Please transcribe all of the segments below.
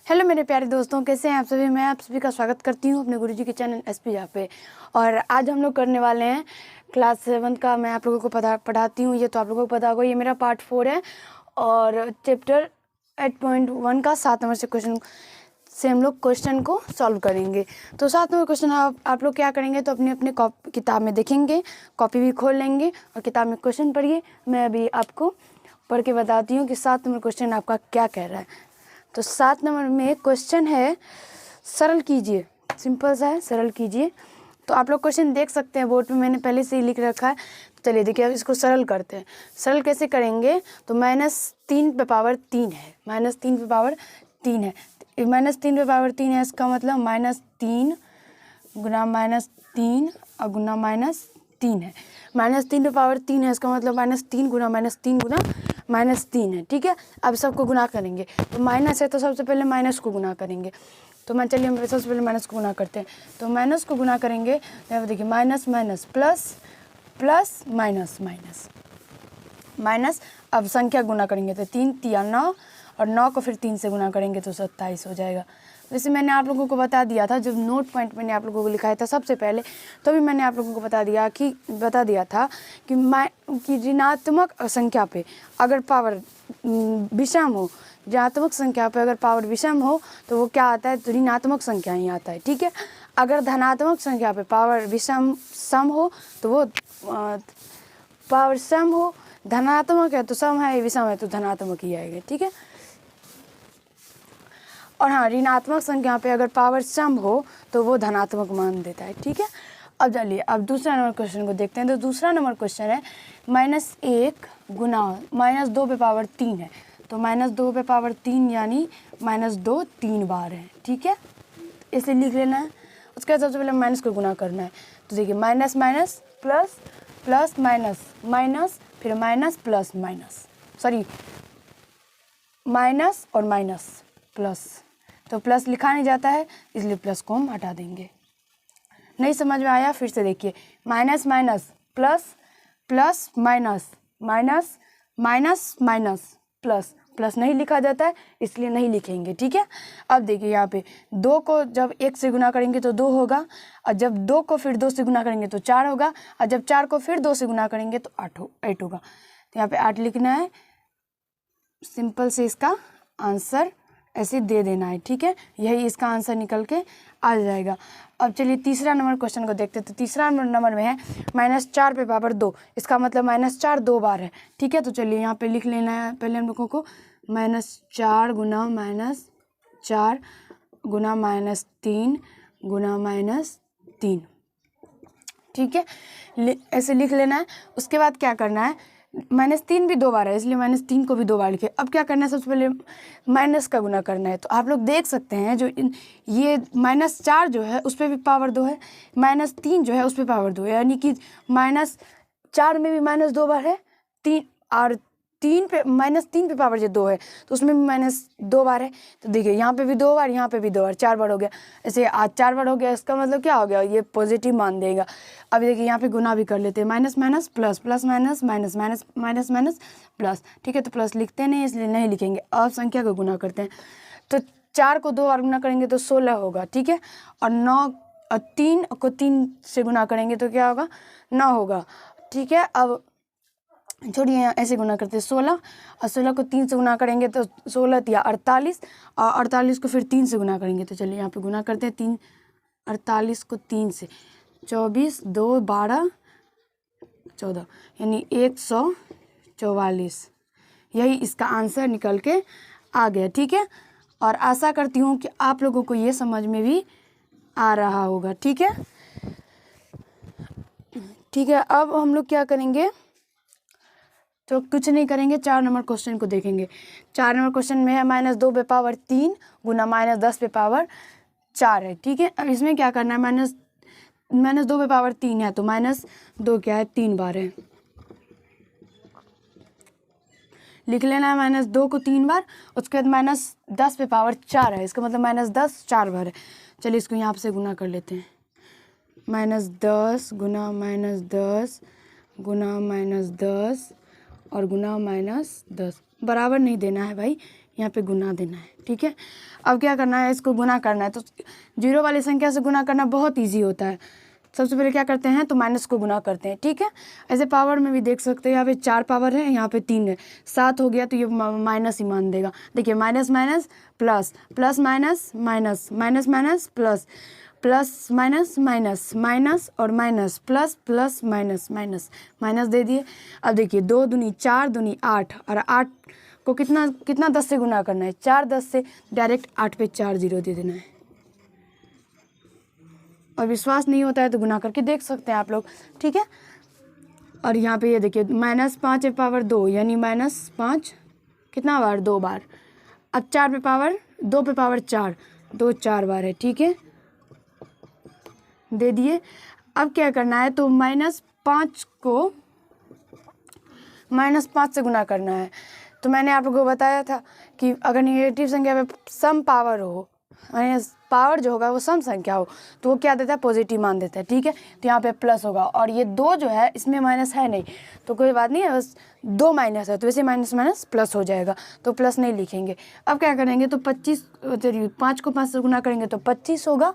Hello मेरे प्यारे दोस्तों, कैसे हैं आप सभी। मैं आप सभी का स्वागत करती हूं अपने गुरुजी के चैनल एसपी जा पे। और आज हम लोग करने वाले हैं क्लास 7 का। मैं आप लोगों को पढ़ाती हूं, ये तो आप लोगों को पता होगा। ये मेरा पार्ट 4 है और चैप्टर 8.1 का 7 नंबर से क्वेश्चन से हम लोग क्वेश्चन को सॉल्व करेंगे। तो 7 नंबर क्वेश्चन आप लोग क्या करेंगे, तो अपने अपने किताब में देखेंगे, कॉपी भी खोल लेंगे और किताब में क्वेश्चन पढ़िए। मैं अभी आपको पढ़ के बताती हूँ कि 7 नंबर क्वेश्चन आपका क्या कह रहा है। तो 7 नंबर में क्वेश्चन है सरल कीजिए। सिंपल सा है, सरल कीजिए। तो आप लोग क्वेश्चन देख सकते हैं बोर्ड पे, मैंने पहले से ही लिख रखा है। तो चलिए देखिए, अब इसको सरल करते हैं। सरल कैसे करेंगे, तो -3 पे पावर 3 है, -3 पे पावर 3 है। -3 पे पावर 3 है, इसका मतलब -3 गुना -3 और गुना -3 है। -3 पे पावर 3 है, इसका मतलब -3 गुना -3 गुना -3 है। ठीक है, अब सबको गुना करेंगे। तो माइनस है तो सबसे पहले माइनस को गुना करेंगे। तो चलिए हम सबसे पहले माइनस को गुना करते हैं। तो माइनस को गुना करेंगे तो देखिए minus minus plus plus minus minus minus. अब संख्या गुना करेंगे तो 3 तिया 9 और 9 को फिर 3 से गुना करेंगे तो 27 हो जाएगा। जैसे मैंने आप लोगों को बता दिया था, जब नोट पॉइंट मैंने आप लोगों को लिखाया था सबसे पहले, तो भी मैंने आप लोगों को बता दिया था कि ऋणात्मक संख्या पे अगर पावर विषम हो, ऋणात्मक संख्या पे अगर पावर विषम हो तो वो क्या आता है, तो ऋणात्मक संख्या ही आता है। ठीक है, अगर धनात्मक संख्या पे पावर सम हो तो वो पावर सम हो, धनात्मक है तो सम है, विषम है तो धनात्मक ही आएगा। ठीक है, और हाँ, ऋणात्मक संख्या पे अगर पावर सम हो तो वो धनात्मक मान देता है। ठीक है, अब चलिए अब दूसरा नंबर क्वेश्चन को देखते हैं। तो दूसरा नंबर क्वेश्चन है -1 गुना -2 पे पावर 3 है। तो -2 पे पावर 3 यानी -2 3 बार है। ठीक है, इसे लिख लेना है। उसके बाद सबसे पहले माइनस को गुना करना है। तो देखिए minus minus plus plus minus minus फिर minus plus minus, sorry minus और माइनस प्लस। तो प्लस लिखा नहीं जाता है, इसलिए प्लस को हम हटा देंगे। नहीं समझ में आया, फिर से देखिए minus minus plus plus minus minus minus minus plus. Plus नहीं लिखा जाता है इसलिए नहीं लिखेंगे। ठीक है, अब देखिए यहाँ पे 2 को जब 1 से गुना करेंगे तो 2 होगा, और जब 2 को फिर 2 से गुना करेंगे तो 4 होगा, और जब 4 को फिर 2 से गुना करेंगे तो 8 होगा। तो यहाँ पे 8 लिखना है। सिंपल से इसका आंसर ऐसे दे देना है। ठीक है, यही इसका आंसर निकल के आ जाएगा। अब चलिए तीसरा नंबर क्वेश्चन को देखते हैं। तो तीसरा नंबर में है -4 पे पावर 2, इसका मतलब -4 2 बार है। ठीक है, तो चलिए यहाँ पे लिख लेना है पहले हम लोगों को -4 गुना -4 गुना -3 गुना -3। ठीक है, ऐसे लिख लेना है। उसके बाद क्या करना है, -3 भी 2 बार है इसलिए -3 को भी 2 बार लिखे। अब क्या करना है, सबसे पहले माइनस का गुना करना है। तो आप लोग देख सकते हैं जो ये -4 जो है उस पर भी पावर 2 है, -3 जो है उस पर पावर 2 है, यानी कि -4 में भी -2 बार है, 3 और 3 पे -3 पे पावर जो 2 है तो उसमें भी -2 बार है। तो देखिए यहाँ पे भी 2 बार, यहाँ पे भी 2 बार, 4 बार हो गया। ऐसे आज 4 बार हो गया, इसका मतलब क्या हो गया, ये पॉजिटिव मान देगा। अब देखिए यहाँ पे गुना भी कर लेते हैं, minus minus plus plus minus minus minus minus minus plus. ठीक है, तो प्लस लिखते नहीं इसलिए नहीं लिखेंगे। अब संख्या को गुना करते हैं। तो 4 को 2 बार गुना करेंगे तो 16 होगा। ठीक है, और 9 और 3 को 3 से गुना करेंगे तो क्या होगा, 9 होगा। ठीक है, अब छोड़िए यहाँ ऐसे गुना करते हैं 16, और 16 को 3 से गुना करेंगे तो 16 या 48, और 48 को फिर 3 से गुना करेंगे। तो चलिए यहाँ पे गुना करते हैं 3, 48 को 3 से 24 2 12 14 यानी 144। यही इसका आंसर निकल के आ गया। ठीक है, और आशा करती हूँ कि आप लोगों को ये समझ में भी आ रहा होगा। ठीक है, ठीक है, अब हम लोग क्या करेंगे, तो कुछ नहीं करेंगे, 4 नंबर क्वेश्चन को देखेंगे। 4 नंबर क्वेश्चन में है -2 पे पावर 3 गुना -10 पे पावर 4 है। ठीक है, अब इसमें क्या करना है, -2 पे पावर 3 है तो -2 क्या है, 3 बार है। लिख लेना है -2 को 3 बार। उसके बाद -10 पे पावर 4 है, इसका मतलब -10 4 बार है। चलिए इसको यहाँ से गुना कर लेते हैं। -10 गुना -10 गुना -10 और गुना -10, बराबर नहीं देना है भाई, यहाँ पे गुना देना है, ठीक है। अब क्या करना है, इसको गुना करना है। तो 0 वाली संख्या से गुना करना बहुत ईजी होता है। सबसे पहले क्या करते हैं, तो माइनस को गुना करते हैं, ठीक है। ऐसे पावर में भी देख सकते हैं, यहाँ पे 4 पावर है, यहाँ पे 3 है, 7 हो गया तो ये माइनस ही मान देगा। देखिए minus minus plus, plus minus minus, minus minus plus, plus minus minus, minus और minus, plus plus minus, minus minus दे दिए। अब देखिए 2 दूनी 4 दूनी 8, और 8 को कितना 10 से गुना करना है, 4 10 से, डायरेक्ट 8 पे 4 0 दे देना है। और विश्वास नहीं होता है तो गुना करके देख सकते हैं आप लोग, ठीक है। और यहाँ पे ये देखिए -5 पावर 2 यानी -5 कितना बार, 2 बार। अब 4 पे पावर 2 पे पावर 4, 2 4 बार है, ठीक है, दे दिए। अब क्या करना है, तो -5 को -5 से गुना करना है। तो मैंने आप लोगों को बताया था कि अगर नेगेटिव संख्या में सम पावर हो, पावर जो होगा वो सम संख्या हो, तो वो क्या देता है, पॉजिटिव मान देता है, ठीक है। तो यहाँ पे प्लस होगा, और ये 2 जो है इसमें माइनस है नहीं, तो कोई बात नहीं है, बस 2 माइनस है तो वैसे माइनस माइनस प्लस हो जाएगा, तो प्लस नहीं लिखेंगे। अब क्या करेंगे, तो 5 को 5 से गुना करेंगे तो 25 होगा।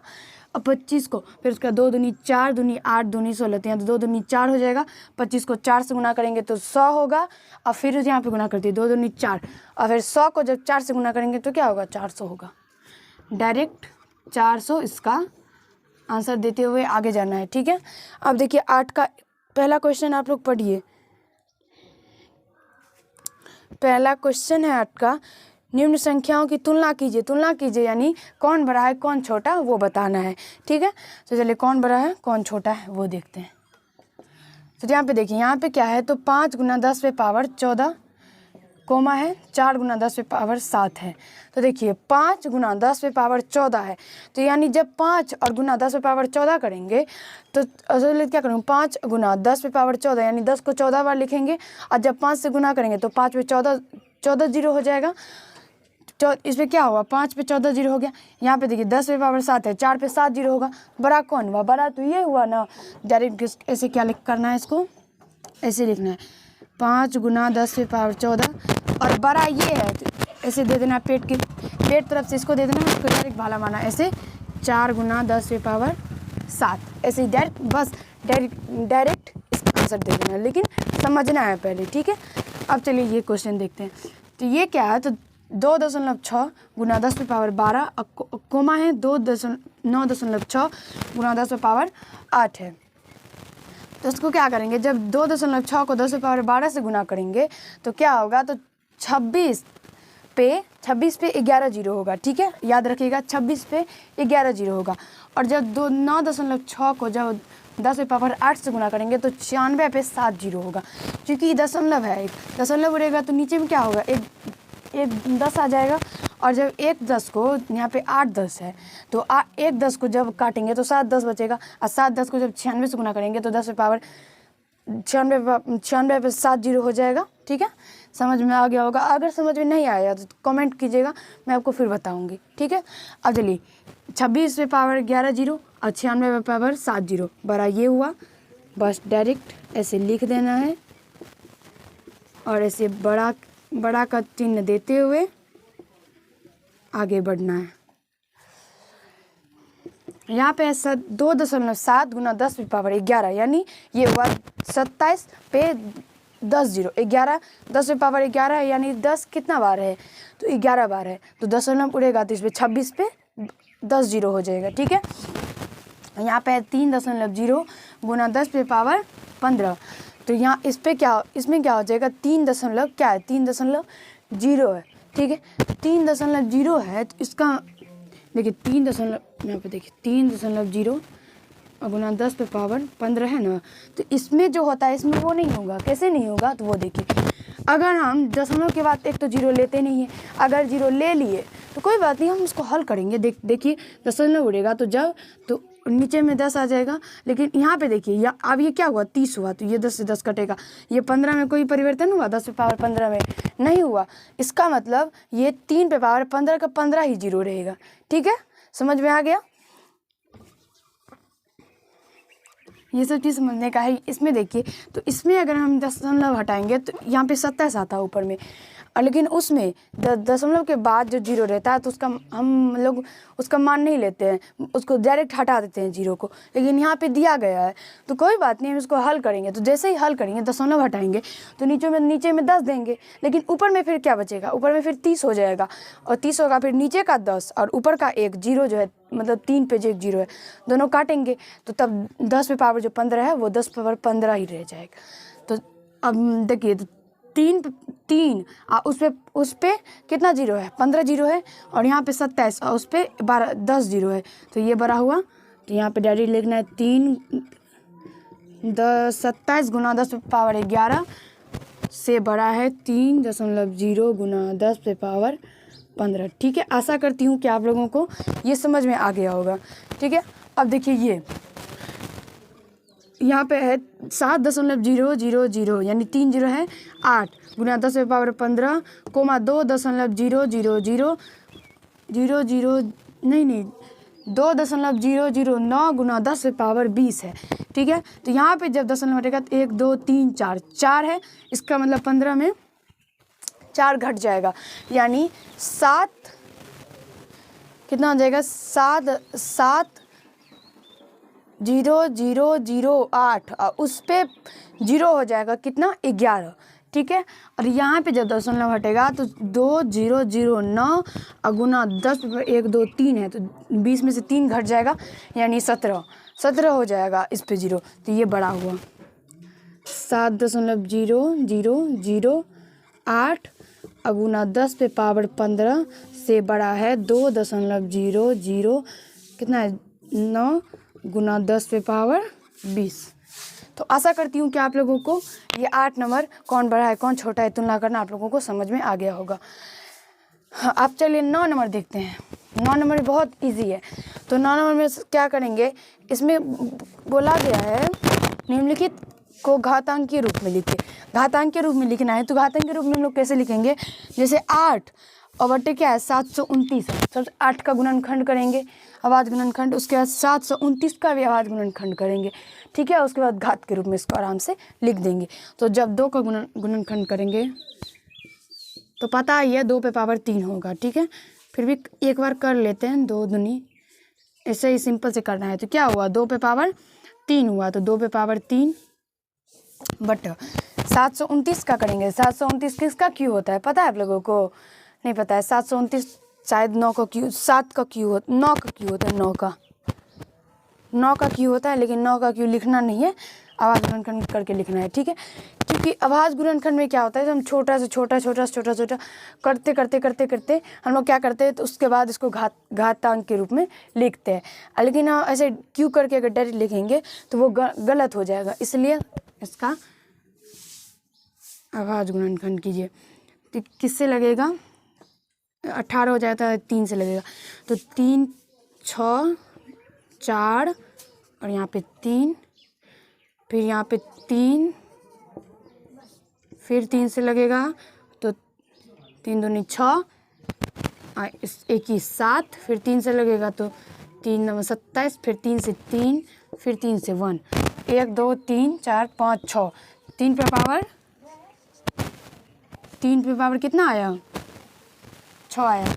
अब 25 को फिर उसका 2 दूनी 4 दूनी 8 दूनी 16, तो यहाँ तो 2 दूनी 4 हो जाएगा। 25 को 4 से गुना करेंगे तो 100 होगा। और फिर यहाँ पे गुना करते हैं 2 दूनी 4, और फिर 100 को जब 4 से गुना करेंगे तो क्या होगा, 400 होगा। डायरेक्ट 400 इसका आंसर देते हुए आगे जाना है, ठीक है। अब देखिए 8 का पहला क्वेश्चन आप लोग पढ़िए। पहला क्वेश्चन है 8 का, निम्न संख्याओं की तुलना कीजिए। तुलना कीजिए यानी कौन बड़ा है कौन छोटा वो बताना है, ठीक है। तो चलिए कौन बड़ा है कौन छोटा है वो देखते हैं। तो यहाँ पे देखिए, यहाँ पे क्या है, तो 5 गुना 10 पे पावर 14 कोमा है, 4 गुना 10 पे पावर 7 है। तो देखिए 5 गुना 10 पे पावर 14 है, तो यानी जब 5 और गुना 10 पे पावर 14 करेंगे तो असल क्या करूँगा, 5 गुना 10 पे पावर 14 यानी 10 को 14 बार लिखेंगे, और जब 5 से गुना करेंगे तो 5 पे 14 जीरो हो जाएगा। इस पर क्या होगा, 5 पे 14 जीरो हो गया। यहाँ पे देखिए 10 पे पावर 7 है, 4 पे 7 जीरो होगा। बड़ा कौन हुआ, बड़ा तो ये हुआ ना। डायरेक्ट ऐसे क्या करना है, इसको ऐसे लिखना है, 5 गुना 10 पे पावर 14, और बड़ा ये है तो ऐसे दे देना, पेट तरफ से इसको दे देना, उसको डायरेक्ट भाला माना, ऐसे 4 गुना 10 पे पावर 7, ऐसे डायरेक्ट, बस डायरेक्ट इसका आंसर दे देना, लेकिन समझना है पहले, ठीक है। अब चलिए ये क्वेश्चन देखते हैं। तो ये क्या है, तो 2.6 गुना 10 पे पावर 12, कोमा है 9.6 गुना 10 पे पावर 8 है। तो इसको क्या करेंगे, जब 2.6 को 10 पे पावर 12 से गुना करेंगे तो क्या होगा, तो 26 पे 11 जीरो होगा, ठीक है, याद रखिएगा 26 पे 11 जीरो होगा। और जब 9.6 को जब 10 पे पावर 8 से गुना करेंगे तो 96 पे 7 जीरो होगा। क्योंकि दशमलव है, एक दशमलव उड़ेगा तो नीचे में क्या होगा, एक 10 आ जाएगा। और जब 1 10 को यहाँ पे 8 10 है, तो 1 10 को जब काटेंगे तो 7 10 बचेगा, और 7 10 को जब 96 से गुना करेंगे तो 10 पे पावर 96 पे 7 जीरो हो जाएगा, ठीक है। समझ में आ गया होगा। अगर समझ में नहीं आया तो कमेंट कीजिएगा, मैं आपको फिर बताऊंगी, ठीक है। अब चलिए 26 पे पावर 11 जीरो और 96 पे पावर 7 जीरो, बड़ा ये हुआ, बस डायरेक्ट ऐसे लिख देना है, और ऐसे बड़ा का चिन्ह देते हुए आगे बढ़ना है। यहाँ पे 2.7 गुना 10 पे पावर 11 यानी ये हुआ 27 पे 10 जीरो, 11 10 पे पावर 11 यानी 10 कितना बार है, तो 11 बार है, तो दशमलव उड़ेगा तो इस पर 26 पे 10 जीरो हो जाएगा, ठीक है। यहाँ पे 3.0 गुना 10 पे पावर 15, तो यहाँ इसमें क्या हो जाएगा, 3.0 है, ठीक है। 3.0 है तो इसका देखिए 3 यहाँ पे देखिए 3.0 और गुना 10 पे पावर 15 है ना, तो इसमें जो होता है इसमें वो नहीं होगा। कैसे नहीं होगा, तो वो देखिए, अगर हम दशमलव के बाद एक तो जीरो लेते नहीं है, अगर जीरो ले लिए तो कोई बात नहीं, हम उसको हल करेंगे। देखिए दशमलव उड़ेगा तो जब तो नीचे में 10 आ जाएगा, लेकिन यहाँ पे देखिए अब ये क्या हुआ, 30 हुआ, तो ये 10 से 10 कटेगा, ये 15 में कोई परिवर्तन हुआ, 10 पे पावर 15 में नहीं हुआ। इसका मतलब ये 3 पे पावर 15 का 15 ही जीरो रहेगा, ठीक है। समझ में आ गया। ये सब चीज़ समझने का है। इसमें देखिए, तो इसमें अगर हम दशमलव हटाएंगे तो यहाँ पे 27 आता है ऊपर में, और लेकिन उसमें दशमलव के बाद जो जीरो रहता है तो उसका हम लोग उसका मान नहीं लेते हैं, उसको डायरेक्ट हटा देते हैं जीरो को। लेकिन यहाँ पे दिया गया है तो कोई बात नहीं, हम इसको हल करेंगे। तो जैसे ही हल करेंगे दशमलव हटाएंगे तो नीचे में 10 देंगे, लेकिन ऊपर में फिर क्या बचेगा, ऊपर में फिर 30 हो जाएगा, और 30 होगा फिर नीचे का 10 और ऊपर का एक जीरो जो है, मतलब 3 पे जो एक जीरो है, दोनों काटेंगे तो तब 10 पे पावर जो 15 है वो 10 पावर 15 ही रह जाएगा। तो अब देखिए, तो तीन उस पे कितना जीरो है, 15 जीरो है, और यहाँ पे 27 और उस पे 10 जीरो है, तो ये बड़ा हुआ। तो यहाँ पे डायरेक्ट लिखना है 27 गुना 10 पे पावर 11 से बड़ा है 3.0 गुना 10 पे पावर 15। ठीक है, आशा करती हूँ कि आप लोगों को ये समझ में आ गया होगा। ठीक है, अब देखिए ये यहाँ पे है 7.000 यानी 3 जीरो है, 8 गुना 10 पे पावर 15 कोमा 2.000 गुना 10 पे पावर 20 है। ठीक है, तो यहाँ पे जब दशमलव हटेगा तो 1 2 3 4 है, इसका मतलब 15 में 4 घट जाएगा, यानी 7 कितना हो जाएगा, 7.008 और उस पे जीरो हो जाएगा कितना, 11। ठीक है, और यहाँ पे जब दशमलव हटेगा तो 2009 और गुना 10 पे 1 2 3 है, तो 20 में से 3 घट जाएगा, यानी 17 हो जाएगा इस पे जीरो। तो ये बड़ा हुआ 7.00008 और गुना 10 पे पावर 15 से बड़ा है 2.00 कितना है 9 गुना 10 पे पावर 20। तो आशा करती हूँ कि आप लोगों को ये 8 नंबर कौन बड़ा है कौन छोटा है तुलना करना आप लोगों को समझ में आ गया होगा। हाँ, आप चलिए 9 नंबर देखते हैं। 9 नंबर बहुत इजी है। तो 9 नंबर में क्या करेंगे, इसमें बोला गया है निम्नलिखित को घातांक के रूप में लिखे। घातांक के रूप में लिखना है, तो घातांक के रूप में हम लोग कैसे लिखेंगे, जैसे 8 और बटे क्या है 729 है, तो 8 का गुणनखंड करेंगे अभाज्य गुणनखंड, उसके बाद 729 का भी अभाज्य गुणनखंड करेंगे। ठीक है, उसके बाद घात के रूप में इसको आराम से लिख देंगे। तो जब 2 का गुणनखंड करेंगे तो पता ही है 2 पे पावर 3 होगा। ठीक है, फिर भी एक बार कर लेते हैं, 2 दूनी ऐसे ही सिंपल से करना है। तो क्या हुआ, 2 पे पावर 3 हुआ, तो 2 पे पावर 3 बट 729 का करेंगे। 729 किसका क्यू होता है पता है आप लोगों को, नहीं पता है। 729 शायद 9 का क्यू, 7 का क्यू होता, 9 का क्यू होता है, 9 का क्यू होता है, लेकिन 9 का क्यू लिखना नहीं है, अभाज्य गुणनखंड करके लिखना है। ठीक है, क्योंकि अभाज्य गुणनखंड में क्या होता है, जब हम छोटा से छोटा करते हम लोग क्या करते हैं, तो उसके बाद इसको घातांक के रूप में लिखते हैं। लेकिन ऐसे क्यू करके अगर डायरेक्ट लिखेंगे तो वो गलत हो जाएगा, इसलिए इसका अभाज्य गुणनखंड कीजिए। तो किससे लगेगा, 18 हो जाता है, 3 से लगेगा, तो 3 6 4 और यहाँ पे 3, फिर यहाँ पे 3, फिर 3 से लगेगा, तो 3 दूनी 6 1 की 7, फिर 3 से लगेगा तो 3 9 27, फिर 3 से 3, फिर 3 से 1, 1 2 3 4 5 6, 3 पे पावर कितना आया, 6 आया,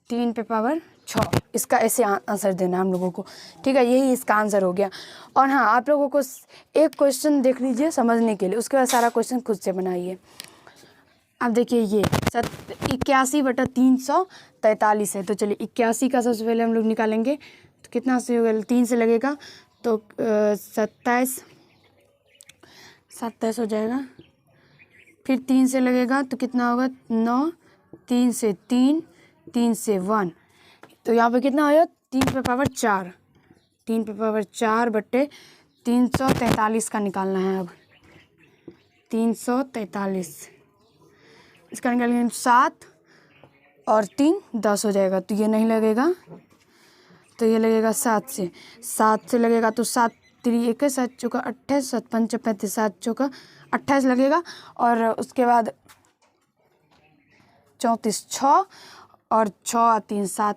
3 पे पावर 6। इसका ऐसे आंसर देना है हम लोगों को। ठीक है, यही इसका आंसर हो गया। और हाँ, आप लोगों को एक क्वेश्चन देख लीजिए समझने के लिए, उसके बाद सारा क्वेश्चन खुद से बनाइए। अब देखिए ये 81/343 है, तो चलिए 81 का सबसे पहले हम लोग निकालेंगे, तो कितना से होगा, 3 से लगेगा तो 27 हो जाएगा, फिर 3 से लगेगा तो कितना होगा 9, 3 से 3, 3 से 1, तो यहाँ पे कितना होगा 3 पे पावर 4, 3 पे पावर 4 बट्टे 343 का निकालना है। अब 343 इसका निकालेंगे 7 और 3 10 हो जाएगा, तो ये नहीं लगेगा, तो ये लगेगा 7 से लगेगा, तो 7 3 1 7 चौका 28, 7 5 35, 7 चौका 28 लगेगा, और उसके बाद 34 6 और 6 3 7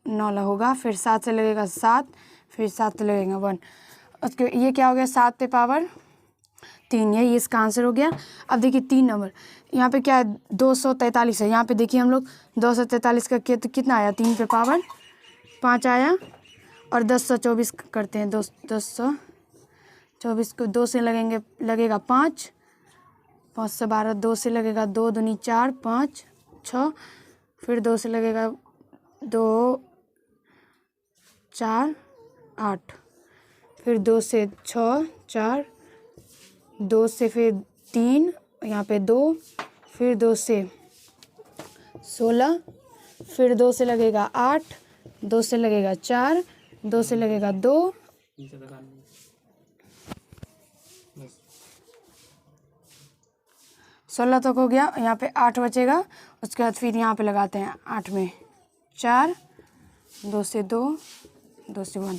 9 होगा, फिर 7 से लगेगा 7, फिर 7 पे लगेगा 1। उसके ये क्या हो गया 7 पे पावर 3, यही इसका आंसर हो गया। अब देखिए 3 नंबर, यहाँ पे क्या है 243 है। यहाँ पे देखिए हम लोग 243 का कितना आया 3 पे पावर 5 आया, और 1024 करते हैं। 1024 को 2 से लगेगा 5, 5 से 12, 2 से लगेगा 2 दूनी 4, 5 6, फिर 2 से लगेगा 2 4 8, फिर 2 से 6 4, 2 से फिर 3, यहाँ पे 2, फिर 2 से 16, फिर 2 से लगेगा 8, 2 से लगेगा 4, 2 से लगेगा 2, 16 तक हो गया। यहाँ पे 8 बचेगा, उसके बाद फिर यहाँ पे लगाते हैं 8 में 4, 2 से 2, 2 से 1,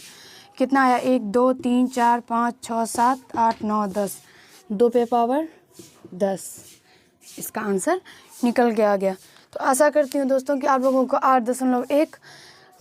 कितना आया 1 2 3 4 5 6 7 8 9 10, 2 पे पावर 10, इसका आंसर निकल के आ गया। तो आशा करती हूँ दोस्तों कि आप लोगों को 8.1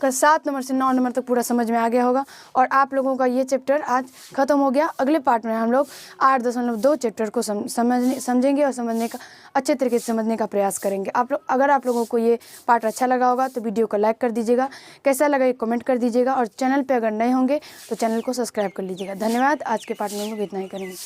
का 7 नंबर से 9 नंबर तक पूरा समझ में आ गया होगा, और आप लोगों का ये चैप्टर आज ख़त्म हो गया। अगले पार्ट में हम लोग 8.2 चैप्टर को समझेंगे और समझने का अच्छे तरीके से समझने का प्रयास करेंगे। अगर आप लोगों को ये पार्ट अच्छा लगा होगा तो वीडियो को लाइक कर दीजिएगा, कैसा लगा ये कमेंट कर दीजिएगा, और चैनल पर अगर नए होंगे तो चैनल को सब्सक्राइब कर लीजिएगा। धन्यवाद। आज के पार्ट में हम लोग इतना ही करेंगे।